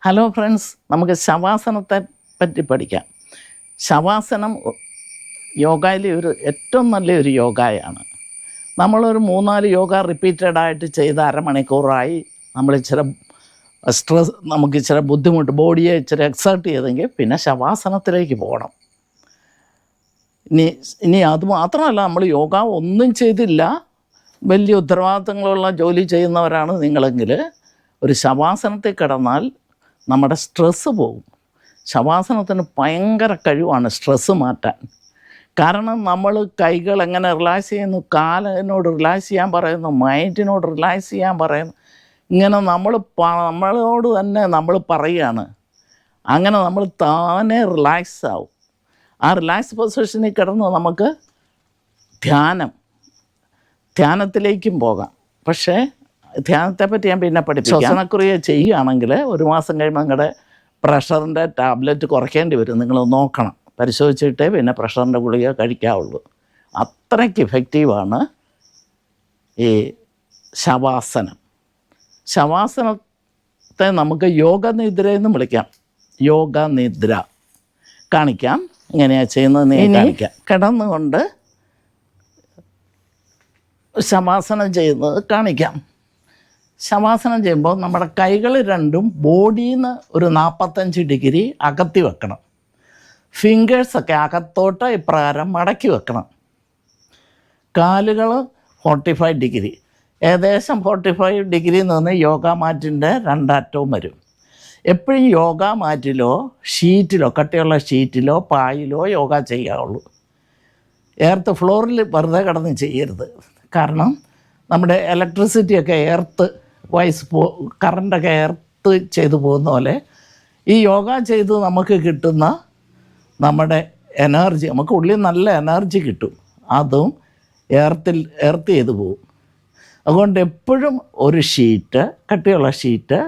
Hello friends, നമുക്ക് ശവാസനത്തെ പറ്റി പഠിക്കാം. ശവാസനം യോഗയിലെ ഏറ്റവും നല്ലൊരു യോഗയാണ്. നമ്മളൊരു 3-4 യോഗ റിപ്പീറ്റഡായിട്ട് ചെയ്ത് അരമണിക്കൂറായി നമ്മൾ നമുക്ക് ഇച്ചിരി ബുദ്ധിമുട്ട്, ബോഡിയെ ഇച്ചിരി എക്സേർട്ട് ചെയ്തെങ്കിൽ പിന്നെ ശവാസനത്തിലേക്ക് പോകണം. ഇനി അതുമാത്രമല്ല, നമ്മൾ യോഗ ഒന്നും ചെയ്തില്ല, വലിയ ഉത്തരവാദിത്തങ്ങളുള്ള ജോലി ചെയ്യുന്നവരാണ് നിങ്ങളെങ്കിൽ ഒരു ശവാസനത്തിൽ കിടന്നാൽ നമ്മുടെ സ്ട്രെസ്സ് പോകും. ശവാസനത്തിന് ഭയങ്കര കഴിവാണ് സ്ട്രെസ്സ് മാറ്റാൻ. കാരണം നമ്മൾ കൈകൾ എങ്ങനെ റിലാക്സ് ചെയ്യുന്നു, കാലിനോട് റിലാക്സ് ചെയ്യാൻ പറയുന്നു, മൈൻഡിനോട് റിലാക്സ് ചെയ്യാൻ പറയുന്നു. ഇങ്ങനെ നമ്മളോട് തന്നെ നമ്മൾ പറയുകയാണ്. അങ്ങനെ നമ്മൾ താനെ റിലാക്സ് ആവും. ആ റിലാക്സ് പൊസിഷനിൽ കിടന്ന് നമുക്ക് ധ്യാനത്തിലേക്കും പോകാം. പക്ഷേ ധ്യാനത്തെപ്പറ്റി ഞാൻ പിന്നെ പഠിപ്പിക്കാം. ശ്വസനക്രിയ ചെയ്യുകയാണെങ്കിൽ 1 മാസം കഴിയുമ്പോൾ നിങ്ങളുടെ പ്രഷറിൻ്റെ ടാബ്ലറ്റ് കുറയ്ക്കേണ്ടി വരും. നിങ്ങൾ നോക്കണം, പരിശോധിച്ചിട്ടേ പിന്നെ പ്രഷറിൻ്റെ ഗുളിക കഴിക്കാവുള്ളൂ. അത്രയ്ക്ക് ഇഫക്റ്റീവാണ് ഈ ശവാസനം. ശവാസനത്തെ നമുക്ക് യോഗനിദ്ര എന്നും വിളിക്കാം. യോഗനിദ്ര കാണിക്കാം, ഇങ്ങനെയാണ് ചെയ്യുന്നത്. കാണിക്കാം. കിടന്നുകൊണ്ട് ശവാസനം ചെയ്യുന്നത് കാണിക്കാം. ശവാസനം ചെയ്യുമ്പോൾ നമ്മുടെ കൈകൾ രണ്ടും ബോഡിയിൽ നിന്ന് ഒരു 45 ഡിഗ്രി അകത്തി വെക്കണം. ഫിംഗേഴ്സൊക്കെ അകത്തോട്ട് ഇപ്രകാരം മടക്കി വെക്കണം. കാലുകൾ 45 ഡിഗ്രി, ഏകദേശം 45 ഡിഗ്രിയിൽ നിന്ന് യോഗ മാറ്റിൻ്റെ 2 അറ്റവും വരും. എപ്പോഴും യോഗ മാറ്റിലോ ഷീറ്റിലോ, കട്ടിയുള്ള ഷീറ്റിലോ പായിലോ യോഗ ചെയ്യാവുള്ളൂ. എർത്ത് ഫ്ലോറിൽ വെറുതെ കിടന്ന് ചെയ്യരുത്. കാരണം നമ്മുടെ ഇലക്ട്രിസിറ്റിയൊക്കെ കറണ്ടൊക്കെ എർത്ത് ചെയ്തു പോകുന്ന പോലെ ഈ യോഗ ചെയ്ത് നമുക്ക് കിട്ടുന്ന നമ്മുടെ എനർജി, നമുക്ക് ഉള്ളിൽ നല്ല എനർജി കിട്ടും. അതും എർത്ത് ചെയ്തു പോകും. അതുകൊണ്ട് എപ്പോഴും ഒരു ഷീറ്റ്, കട്ടിയുള്ള ഷീറ്റ്,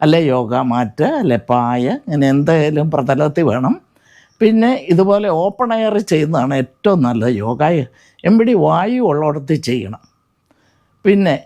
അല്ലെ യോഗ മാറ്റ്, അല്ലെ പായ, ഇങ്ങനെ എന്തായാലും പ്രതലത്തിൽ വേണം. പിന്നെ ഇതുപോലെ ഓപ്പൺ എയർ ചെയ്യുന്നതാണ് ഏറ്റവും നല്ലത്. യോഗ എമ്പടി വായു ഉള്ളിടത്ത് ചെയ്യണം. പിന്നെ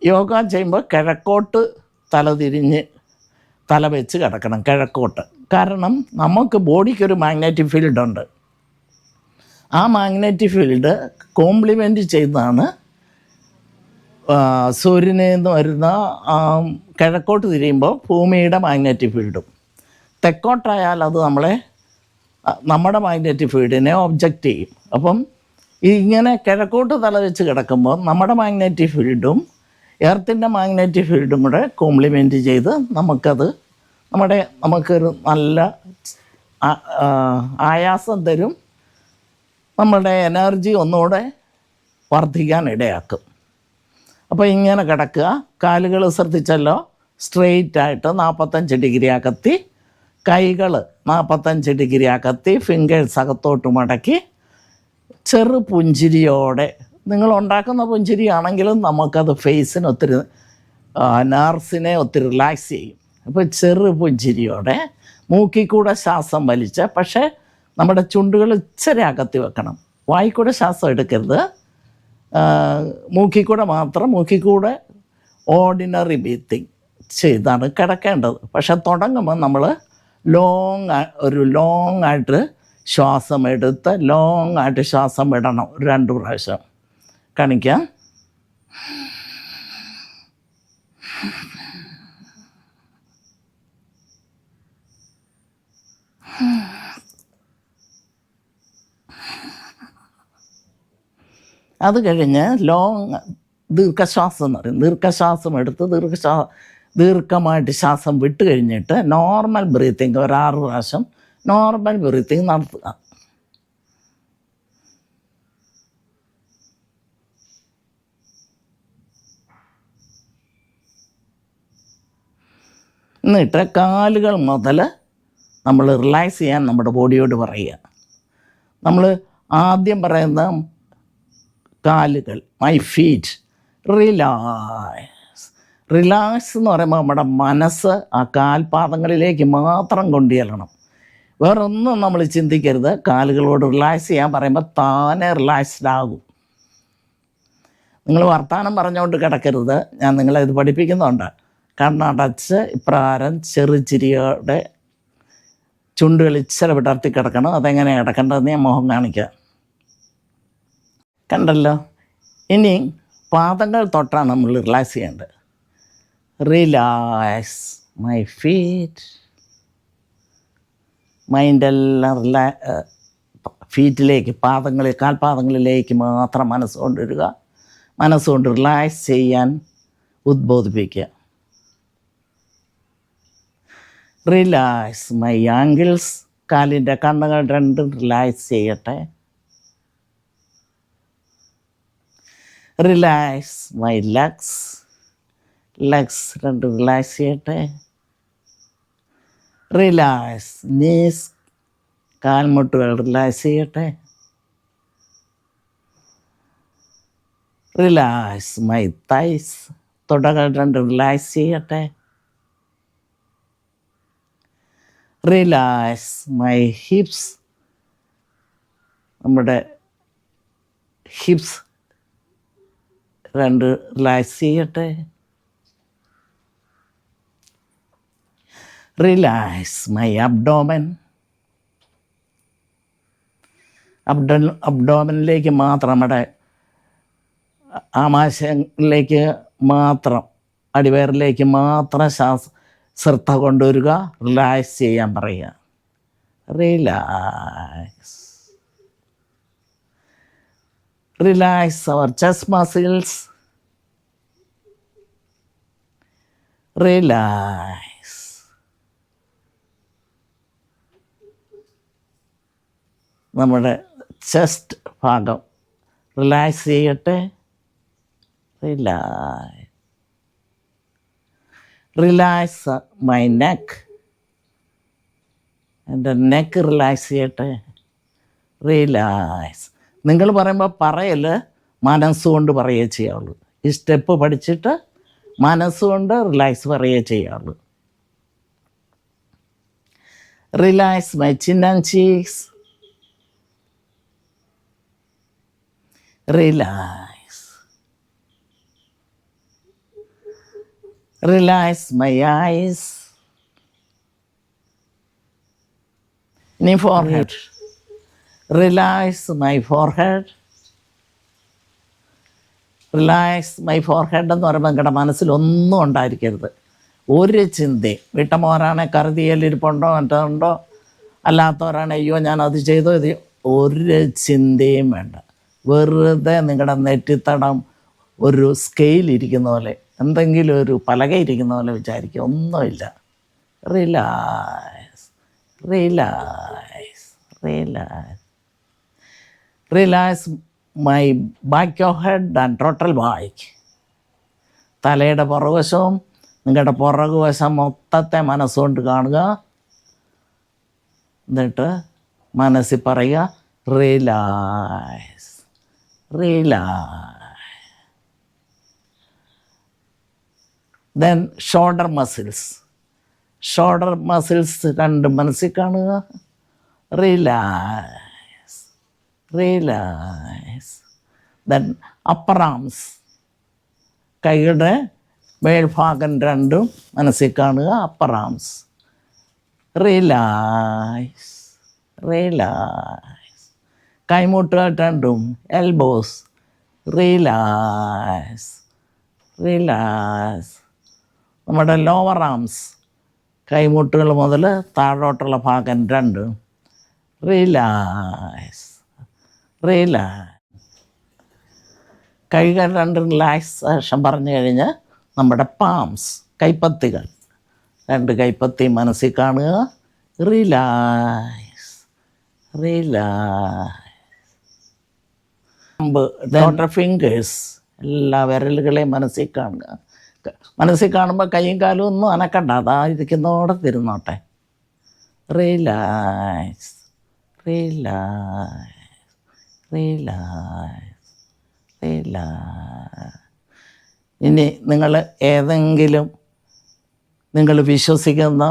യോഗ ചെയ്യുമ്പോൾ കിഴക്കോട്ട് തല വെച്ച് കിടക്കണം, കിഴക്കോട്ട്. കാരണം നമുക്ക് ബോഡിക്കൊരു മാഗ്നറ്റിക് ഫീൽഡുണ്ട്. ആ മാഗ്നറ്റിക് ഫീൽഡ് കോംപ്ലിമെൻറ്റ് ചെയ്യുന്നതാണ് സൂര്യനിൽ നിന്ന് വരുന്ന കിഴക്കോട്ട് തിരിയുമ്പോൾ ഭൂമിയുടെ മാഗ്നറ്റിക് ഫീൽഡും. തെക്കോട്ടായാൽ അത് നമ്മുടെ മാഗ്നറ്റിക് ഫീൽഡിനെ ഒബ്ജക്റ്റ് ചെയ്യും. അപ്പം ഇങ്ങനെ കിഴക്കോട്ട് തല വെച്ച് കിടക്കുമ്പോൾ നമ്മുടെ മാഗ്നറ്റിക് ഫീൽഡും എർത്തിൻ്റെ മാഗ്നറ്റിക് ഫീൽഡും കൂടെ കോംപ്ലിമെൻറ്റ് ചെയ്ത് നമുക്കൊരു നല്ല ആയാസം തരും. നമ്മുടെ എനർജി ഒന്നുകൂടെ വർദ്ധിക്കാൻ ഇടയാക്കും. അപ്പോൾ ഇങ്ങനെ കിടക്കുക. കാലുകൾ ശ്രദ്ധിച്ചല്ലോ, സ്ട്രെയിറ്റായിട്ട് 45 ഡിഗ്രി അകത്തി, കൈകൾ 45 ഡിഗ്രി അകത്തി, ഫിംഗേഴ്സ് അകത്തോട്ട് മടക്കി, ചെറു പുഞ്ചിരിയോടെ. നിങ്ങൾ ഉണ്ടാക്കുന്ന പുഞ്ചിരിയാണെങ്കിലും നമുക്കത് ഫേസിന് ഒത്തിരി, നർവ്സിനെ ഒത്തിരി റിലാക്സ് ചെയ്യും. അപ്പോൾ ചെറു പുഞ്ചിരിയോടെ മൂക്കിൽ കൂടെ ശ്വാസം വലിച്ച്, പക്ഷേ നമ്മുടെ ചുണ്ടുകൾ ഇച്ചിരി അകത്തി വെക്കണം. വായിക്കൂടെ ശ്വാസം എടുക്കരുത്, മൂക്കിൽ കൂടെ ഓർഡിനറി ബ്രീത്തിങ് ചെയ്താണ് കിടക്കേണ്ടത്. പക്ഷെ തുടങ്ങുമ്പോൾ നമ്മൾ ലോങ് ആയിട്ട് ശ്വാസം എടുത്ത് ലോങ് ആയിട്ട് ശ്വാസം വിടണം. 2 പ്രാവശ്യം കാണിക്കാം. അത് കഴിഞ്ഞ് ദീർഘശ്വാസം എന്ന് പറയും. ദീർഘശ്വാസം എടുത്ത് ദീർഘമായിട്ട് ശ്വാസം വിട്ട് കഴിഞ്ഞിട്ട് നോർമൽ ബ്രീത്തിങ് ഒരു 6 പ്രാവശ്യം നോർമൽ ബ്രീത്തിങ് നടത്തുക. എന്നിട്ട് കാലുകൾ മുതൽ നമ്മൾ റിലാക്സ് ചെയ്യാൻ നമ്മുടെ ബോഡിയോട് പറയുക. നമ്മൾ ആദ്യം പറയുന്ന കാലുകൾ, മൈ ഫീറ്റ് റിലാക്സ് എന്ന് പറയുമ്പോൾ നമ്മുടെ മനസ്സ് ആ കാൽപാദങ്ങളിലേക്ക് മാത്രം കൊണ്ടുചെല്ലണം. വേറൊന്നും നമ്മൾ ചിന്തിക്കരുത്. കാലുകളോട് റിലാക്സ് ചെയ്യാൻ പറയുമ്പോൾ താനെ റിലാക്സ്ഡ് ആകും. നിങ്ങൾ വർത്തമാനം പറഞ്ഞുകൊണ്ട് കിടക്കരുത്. ഞാൻ നിങ്ങളെ ഇത് പഠിപ്പിക്കുന്നുണ്ട്. കണ്ണടച്ച് ഇപ്രകാരം ചെറുചിരിയോടെ ചുണ്ടുകൾ ഇച്ചിരി വിടർത്തി കിടക്കണം. അതെങ്ങനെ കിടക്കേണ്ടതെന്ന് ഞാൻ മുഖം കാണിക്കാം. കണ്ടല്ലോ. ഇനി പാദങ്ങൾ തൊട്ടാണ് നമ്മൾ റിലാക്സ് ചെയ്യേണ്ടത്. Relax my feet. മൈൻഡെല്ലാം ഫീറ്റിലേക്ക്, പാദങ്ങളിൽ, കാൽപാദങ്ങളിലേക്ക് മാത്രം മനസ്സുകൊണ്ടിരിക. മനസ്സുകൊണ്ട് റിലാക്സ് ചെയ്യാൻ ഉദ്ബോധിപ്പിക്കുക. Relax my ankles. കാലിൻ്റെ കണ്ണുകൾ രണ്ടും റിലാക്സ് ചെയ്യട്ടെ. Relax my legs. ലെഗ്സ് രണ്ടും റിലാക്സ് ചെയ്യട്ടെ. Relax knees. കാൽമുട്ടുകൾ റിലാക്സ് ചെയ്യട്ടെ. Relax my thighs. തുടകൾ രണ്ടും റിലാക്സ് ചെയ്യട്ടെ. Relax my hips. നമ്മുടെ ഹിപ്സ് രണ്ട് റിലാക്സ് ചെയ്യട്ടെ. Relax my abdomen. അബ്ഡോമനിലേക്ക് മാത്രം, നമ്മുടെ ആമാശയങ്ങളിലേക്ക് മാത്രം, അടിവയറിലേക്ക് മാത്രം ശ്രദ്ധ കൊണ്ടുവരിക. റിലാക്സ് ചെയ്യാൻ പറയുക. റിലാക്സ്. റിലാക്സ് അവർ ചെസ്റ്റ് മസിൽസ്. റിലാക്സ്. നമ്മുടെ ചെസ്റ്റ് ഭാഗം റിലാക്സ് ചെയ്യട്ടെ. റിലാക്സ്. Relax my neck. എൻ്റെ നെക്ക് റിലാക്സ് ചെയ്യട്ടെ. റിലാക്സ്. നിങ്ങൾ പറയുമ്പോൾ പറയൽ മനസ്സുകൊണ്ട് പറയുകയേ ചെയ്യാവുള്ളൂ. ഈ സ്റ്റെപ്പ് പഠിച്ചിട്ട് മനസ്സുകൊണ്ട് റിലാക്സ് പറയുകയേ ചെയ്യാവുള്ളൂ. Relax my chin and cheeks. Relax. Relax my eyes. ഇനി forehead. Relax my forehead. Relax my forehead എന്ന് പറയുമ്പോൾ നിങ്ങളുടെ മനസ്സിലൊന്നും ഉണ്ടായിരിക്കരുത്. ഒരു ചിന്തയും. വീട്ടമ്മമാരാണെ കരുതിയല്ലിരിപ്പുണ്ടോ മറ്റുണ്ടോ, അല്ലാത്തവരാണ് അയ്യോ ഞാനത് ചെയ്തോ ഇത്, ഒരു ചിന്തയും വേണ്ട. വെറുതെ നിങ്ങളുടെ നെറ്റിത്തടം ഒരു സ്കെയിൽ ഇരിക്കുന്ന പോലെ, എന്തെങ്കിലും ഒരു പലക ഇരിക്കുന്ന പോലെ വിചാരിക്കുക. ഒന്നുമില്ല. Relax. Relax. Relax. Relax my back of head and total back. തലയുടെ പുറകുവശവും നിങ്ങളുടെ പുറകുവശം മൊത്തത്തെ മനസ്സുകൊണ്ട് കാണുക. എന്നിട്ട് മനസ്സിൽ പറയുക relax. Relax. Then shoulder muscles. Shoulder muscles രണ്ട് മനസ്സിൽ കാണുക. Relax. Relax. Then upper arms. കൈയുടെ മേൽഭാഗം രണ്ടും മനസ്സിൽ കാണുക. Upper arms. റിലാക്സ്. റിലാക്സ്. കൈമുട്ടുകൾ രണ്ടും എൽബോസ്. റിലാക്സ്. റിലാക്സ്. നമ്മുടെ ലോവർ ആംസ്, കൈമുട്ടുകൾ മുതൽ താഴോട്ടുള്ള ഭാഗം രണ്ടും. റിലാക്സ്. റിലാക്സ്. കൈകൾ രണ്ട് റിലാക്സേഷൻ പറഞ്ഞു കഴിഞ്ഞ് നമ്മുടെ പാംസ്, കൈപ്പത്തികൾ, രണ്ട് കൈപ്പത്തി മനസ്സിൽ കാണുക. റിലാക്സ്. റിലാക്സ്. ഡോട്ടർ ഫിംഗേഴ്സ്, എല്ലാ വിരലുകളെയും മനസ്സിൽ കാണുക. മനസ്സിൽ കാണുമ്പോൾ കൈയും കാലും ഒന്നും അനക്കണ്ട, അതായിരിക്കുന്നതോടെ തിരുന്നോട്ടെ. റിലാക്സ്. റിലാക്സ്. റിലാക്സ്. റിലാക്സ്. ഇനി നിങ്ങൾ ഏതെങ്കിലും നിങ്ങൾ വിശ്വസിക്കുന്ന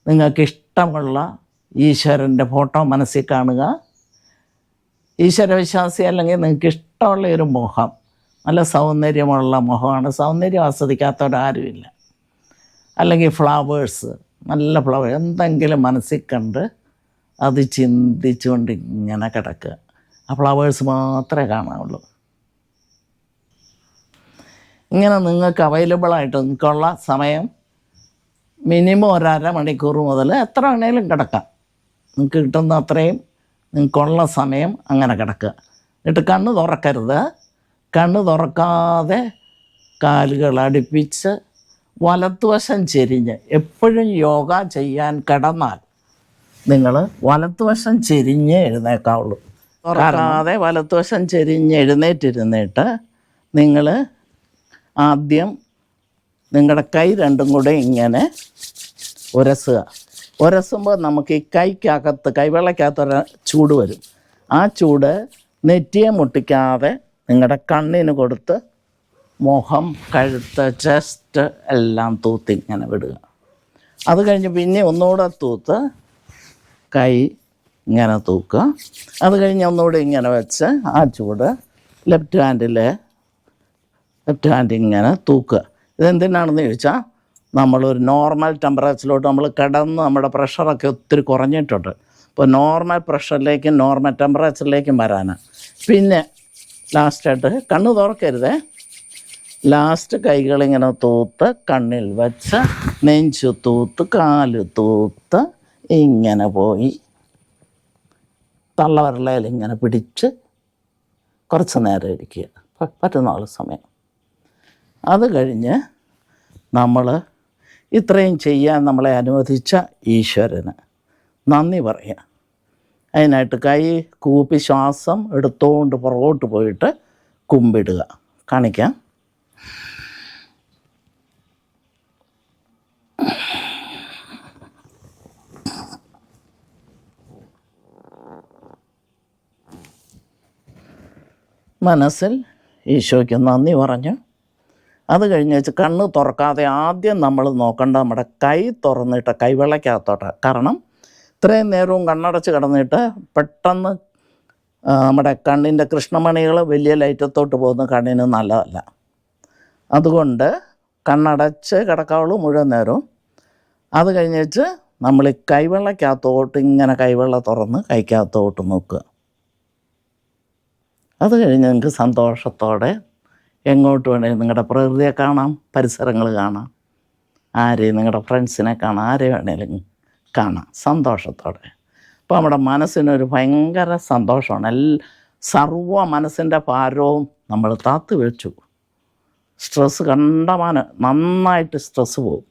നിങ്ങൾക്കിഷ്ടമുള്ള ഈശ്വരൻ്റെ ഫോട്ടോ മനസ്സിൽ കാണുക. ഈശ്വരവിശ്വാസി അല്ലെങ്കിൽ നിങ്ങൾക്ക് ഇഷ്ടമുള്ള ഒരു മുഖം നല്ല സൗന്ദര്യമുള്ള മുഖമാണ്, സൗന്ദര്യം ആസ്വദിക്കാത്തവരാരുമില്ല. അല്ലെങ്കിൽ ഫ്ലവേഴ്സ്, നല്ല ഫ്ലവേഴ്സ് എന്തെങ്കിലും മനസ്സിൽ കണ്ട് അത് ചിന്തിച്ചുകൊണ്ട് ഇങ്ങനെ കിടക്കുക. ആ ഫ്ലവേഴ്സ് മാത്രമേ കാണാവുള്ളൂ. ഇങ്ങനെ നിങ്ങൾക്ക് അവൈലബിളായിട്ട് നിങ്ങൾക്കുള്ള സമയം മിനിമം 1.5 മണിക്കൂർ മുതൽ എത്ര വേണേലും കിടക്കാം. നിങ്ങൾക്ക് കിട്ടുന്ന അത്രയും നിങ്ങൾക്കുള്ള സമയം അങ്ങനെ കിടക്കുക. എന്നിട്ട് കണ്ണ് തുറക്കരുത്. കണ്ണ് തുറക്കാതെ കാലുകൾ അടുപ്പിച്ച് വലത്തുവശം ചെരിഞ്ഞ്, എപ്പോഴും യോഗ ചെയ്യാൻ കിടന്നാൽ നിങ്ങൾ വലത്തുവശം ചെരിഞ്ഞ് എഴുന്നേക്കാവുള്ളൂ. തുറക്കാതെ വലത്തുവശം ചെരിഞ്ഞ് എഴുന്നേറ്റിരുന്നിട്ട് നിങ്ങൾ ആദ്യം നിങ്ങളുടെ കൈ രണ്ടും കൂടെ ഇങ്ങനെ ഉരസുക. ഉരസുമ്പോൾ നമുക്ക് ഈ കൈവെള്ളക്കകത്തൊരു ചൂട് വരും. ആ ചൂട് നെറ്റിയെ മുട്ടിക്കാതെ നിങ്ങളുടെ കണ്ണിന് കൊടുത്ത് മുഖം, കഴുത്ത്, ചെസ്റ്റ് എല്ലാം തൂത്ത് ഇങ്ങനെ വിടുക. അത് കഴിഞ്ഞ് പിന്നെ ഒന്നുകൂടെ തൂത്ത് കൈ ഇങ്ങനെ തൂക്കുക. അത് കഴിഞ്ഞ് ഒന്നുകൂടെ ഇങ്ങനെ വെച്ച് ആ ചൂട് ലെഫ്റ്റ് ഹാൻഡ് ഇങ്ങനെ തൂക്കുക. ഇതെന്തിനാണെന്ന് ചോദിച്ചാൽ നമ്മളൊരു നോർമൽ ടെമ്പറേച്ചറിലോട്ട് നമ്മൾ കിടന്ന് നമ്മുടെ പ്രഷറൊക്കെ ഒത്തിരി കുറഞ്ഞിട്ടുണ്ട്. ഇപ്പോൾ നോർമൽ പ്രഷറിലേക്കും നോർമൽ ടെമ്പറേച്ചറിലേക്കും വരാനാണ്. പിന്നെ ലാസ്റ്റായിട്ട് കണ്ണ് തുറക്കരുതേ, ലാസ്റ്റ് കൈകളിങ്ങനെ തൂത്ത് കണ്ണിൽ വെച്ച് നെഞ്ചു തൂത്ത് കാല് തൂത്ത് ഇങ്ങനെ പോയി തള്ളവിരലയിൽ ഇങ്ങനെ പിടിച്ച് കുറച്ച് നേരം ഇരിക്കുക, പറ്റുന്ന സമയം. അത് കഴിഞ്ഞ് നമ്മൾ ഇത്രയും ചെയ്യാൻ നമ്മളെ അനുവദിച്ച ഈശ്വരന് നന്ദി പറയുക. അതിനായിട്ട് കൈ കൂപ്പി ശ്വാസം എടുത്തുകൊണ്ട് പുറകോട്ട് പോയിട്ട് കുമ്പിടുക. കാണിക്കാം. മനസ്സിൽ ഈശോയ്ക്ക് നന്ദി പറഞ്ഞു. അത് കഴിഞ്ഞ് വെച്ച് കണ്ണ് തുറക്കാതെ ആദ്യം നമ്മൾ നോക്കേണ്ട നമ്മുടെ കൈ തുറന്നിട്ട് കൈവെള്ളക്കകത്തോട്ട്. കാരണം ഇത്രയും നേരവും കണ്ണടച്ച് കിടന്നിട്ട് പെട്ടെന്ന് നമ്മുടെ കണ്ണിൻ്റെ കൃഷ്ണമണികൾ വലിയ ലൈറ്റത്തോട്ട് പോകുന്ന കണ്ണിന് നല്ലതല്ല. അതുകൊണ്ട് കണ്ണടച്ച് കിടക്കാവുള്ളൂ മുഴുവൻ നേരവും. അത് കഴിഞ്ഞ് വെച്ച് നമ്മൾ ഈ കൈവെള്ളക്കകത്തോട്ട് ഇങ്ങനെ കൈവെള്ള തുറന്ന് കൈക്കകത്തോട്ട് നോക്കുക. അത് കഴിഞ്ഞ് നിങ്ങൾക്ക് സന്തോഷത്തോടെ എങ്ങോട്ട് വേണേലും നിങ്ങളുടെ പ്രകൃതിയെ കാണാം, പരിസരങ്ങൾ കാണാം, ആരെയും നിങ്ങളുടെ ഫ്രണ്ട്സിനെ കാണാം, ആരെ വേണേലും കാണാം സന്തോഷത്തോടെ. അപ്പോൾ നമ്മുടെ മനസ്സിനൊരു ഭയങ്കര സന്തോഷമാണ്. സർവ്വ മനസ്സിൻ്റെ ഭാരവും നമ്മൾ താത്ത് വെച്ചു. സ്ട്രെസ്സ് കണ്ടമാനം നന്നായിട്ട് സ്ട്രെസ്സ് പോകും.